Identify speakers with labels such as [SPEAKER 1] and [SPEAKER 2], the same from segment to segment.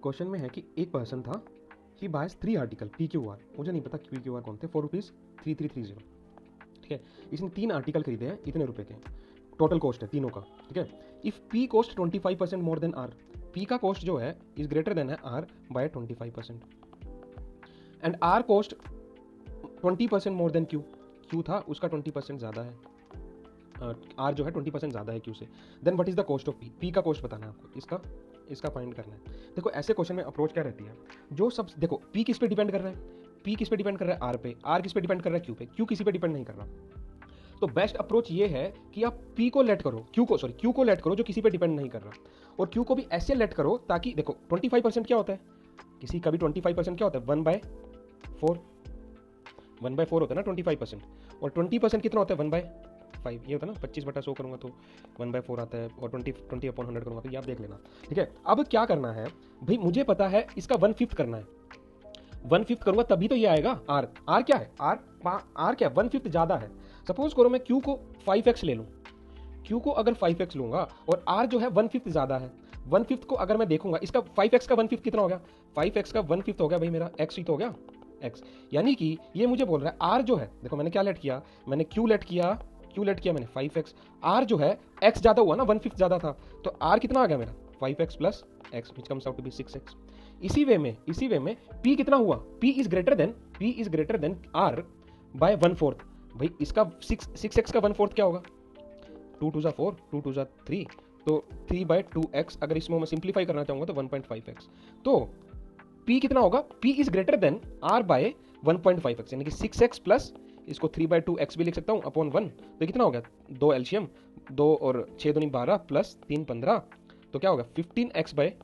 [SPEAKER 1] Question में है कि एक पर्सन था, ही बायस 3 आर्टिकल PQR, मुझे नहीं पता PQR कौन थे, ₹4,3330। ठीक है, इसने 3 आर्टिकल खरीदे हैं, इतने रुपए के, टोटल कॉस्ट है तीनों का। ठीक है, if P cost 25% more than R, P का कॉस्ट जो है इज ग्रेटर देन है R by 25%, and R cost 20% more than Q था उसका 20% ज़्यादा है, R जो है 20% ज़्यादा है Q से, then what is the cost of P का कॉस्ट बताना है आपको, इसका फाइंड करना है। देखो ऐसे क्वेश्चन में अप्रोच क्या रहती है, जो सब देखो P किस पे डिपेंड कर रहा है, P किस पे डिपेंड कर रहा है R पे, R किस पे डिपेंड कर रहा है Q पे, Q किसी पे डिपेंड नहीं कर रहा। तो बेस्ट अप्रोच ये है कि आप P को लेट करो, Q को लेट करो जो किसी पे डिपेंड नहीं कर रहा, और Q को भी ऐसे लेट करो ताकि देखो 25% क्या होता है, किसी का भी 25% क्या होता है 1/4 होता है ना 25%, और 20% कितना होता है 1/5, ये होता है ना 25/100 करूंगा तो 1/4 आता है, और 20/100 करूंगा तो ये आप देख लेना। ठीक है, अब क्या करना है भाई, मुझे पता है इसका 1/5 करना है, 1/5 करूंगा तभी तो ये आएगा। R क्या है, R क्या है 1/5 ज्यादा है। सपोज करो मैं Q को 5x ले लूं, Q को अगर 5x लूंगा और R जो है 1/5 ज्यादा है, 1/5 को अगर मैं देखूंगा, इसका 5x का 1/5 कितना हो गया, 5x का 1/5 हो गया भाई मेरा x ही तो हो गया x, यानी कि ये मुझे बोल रहा है R जो है, देखो मैंने क्या लेट किया, मैंने Q लेट किया मैंने 5x, R जो है x ज्यादा हुआ ना, 1/5 ज्यादा था, तो R कितना आ गया मेरा 5x plus x which comes out to be 6x। इसी वे में P कितना हुआ, P is greater than R by 1/4। भाई इसका 6x का 1/4 क्या होगा, 2 2 4, 2 2 3, तो 3/2x, अगर इसमें मैं सिंप्लीफाई करना चाहूंगा तो 1.5x, तो P कितना होगा, P is greater than R by 1.5x, यानी कि 6x प्लस इसको 3/2x भी लिख सकता हूँ अपॉन 1, तो कितना हो गया 2 एलसीएम, 2 और 6 दूनी 12 प्लस 3 15, तो क्या होगा 15x by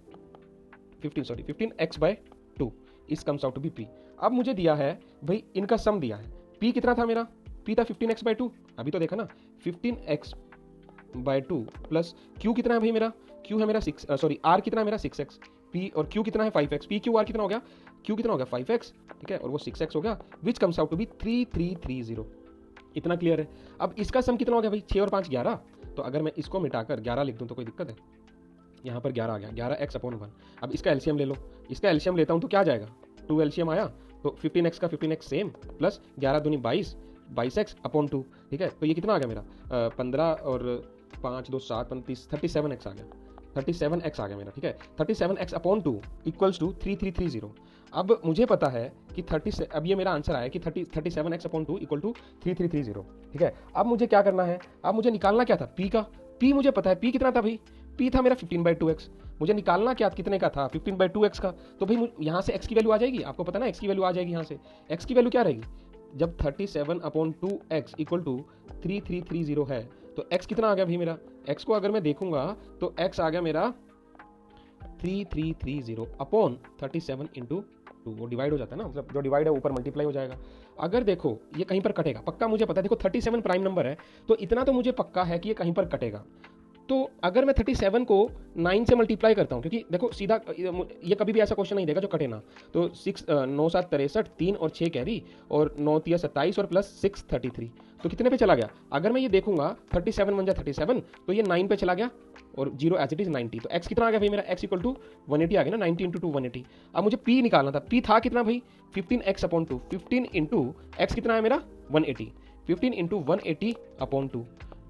[SPEAKER 1] 2 is comes out to be P। अब मुझे दिया है भाई इनका सम दिया है, P कितना था मेरा, P था 15x बाय 2, अभी तो देखा ना 15x बाय 2 प्लस Q कितना है भाई मेरा, Q है मेरा R कितना है मेरा 6x, P और Q कितना है 5x, PQR कितना हो गया, Q कितना हो गया 5x, ठीक है, और वो 6x हो गया, which comes out to be 3330। इतना क्लियर है। अब इसका सम कितना हो गया भाई, 6 और 5 11, तो अगर मैं इसको मिटाकर 11 लिख दूं तो कोई दिक्कत है, यहाँ पर 11 आ गया, 11x अपॉन 1। अब इसका एलसीएम ले लो, इसका एलसीएम लेता हूँ तो क्या जाएगा, 2 एलसीएम आया, तो 15x का 15x सेम प्लस 11 दूनी 22x अपॉन 2। ठीक है, तो ये कितना आ गया मेरा 15 और 5 2 7 35, 37x आ गया, 37x आ गया मेरा। ठीक है, 37x अपॉन 2 इक्वल्स टू 3330। अब मुझे पता है कि अब ये मेरा आंसर आया कि 37x अपॉन 2 इक्वल टू 3330। ठीक है, अब मुझे क्या करना है, अब मुझे निकालना क्या था P का, P मुझे पता है P कितना था भाई, P था मेरा 15/2x, मुझे निकालना क्या कितने का था 15/2x का, तो भाई यहाँ से x की वैल्यू आ जाएगी, आपको पता ना x की वैल्यू आ जाएगी, यहाँ से x की वैल्यू क्या रहेगी, जब 37/2x इक्वल टू 3330 है, तो x कितना आ गया भाई मेरा, x को अगर मैं देखूंगा तो x आ गया मेरा 3330 अपॉन 37 इंटू 2, वो डिवाइड हो जाता है ना, मतलब जो डिवाइड है ऊपर मल्टीप्लाई हो जाएगा। अगर देखो ये कहीं पर कटेगा, पक्का मुझे पता है, देखो 37 प्राइम नंबर है, तो इतना तो मुझे पक्का है कि ये कहीं पर कटेगा। तो अगर मैं 37 को 9 से मल्टीप्लाई करता हूँ, क्योंकि देखो सीधा ये कभी भी ऐसा क्वेश्चन नहीं देगा जो कटे ना, तो 9 7 63, 3 और 6 कैरी, और 9 3 27 और प्लस 6 33, तो कितने पे चला गया, अगर मैं ये देखूंगा 37 बन जाए 37, तो ये 9 पे चला गया, और 0 एज इट इज 90, तो x कितना आ गया भाई मेरा, x इक्वल टू 180 आ गया ना, 90 इंटू 2 180। अब मुझे P निकालना था, P था कितना भाई 15x अपॉन 2, 15 इंटू x कितना है मेरा 180, 15 इंटू 180 अपॉन 2,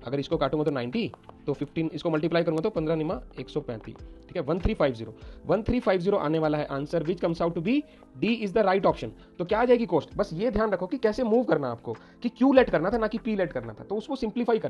[SPEAKER 1] अगर इसको काटूंगा तो 90, तो 15 इसको मल्टीप्लाई करूंगा तो 15 निमा 135। ठीक है, 1350 आने वाला है answer, which comes out to be D is the right option. तो क्या आ जाएगी कॉस्ट, बस ये ध्यान रखो कि कैसे मूव करना आपको, कि Q लेट करना था ना कि P लेट करना था, तो उसको सिंप्लीफाई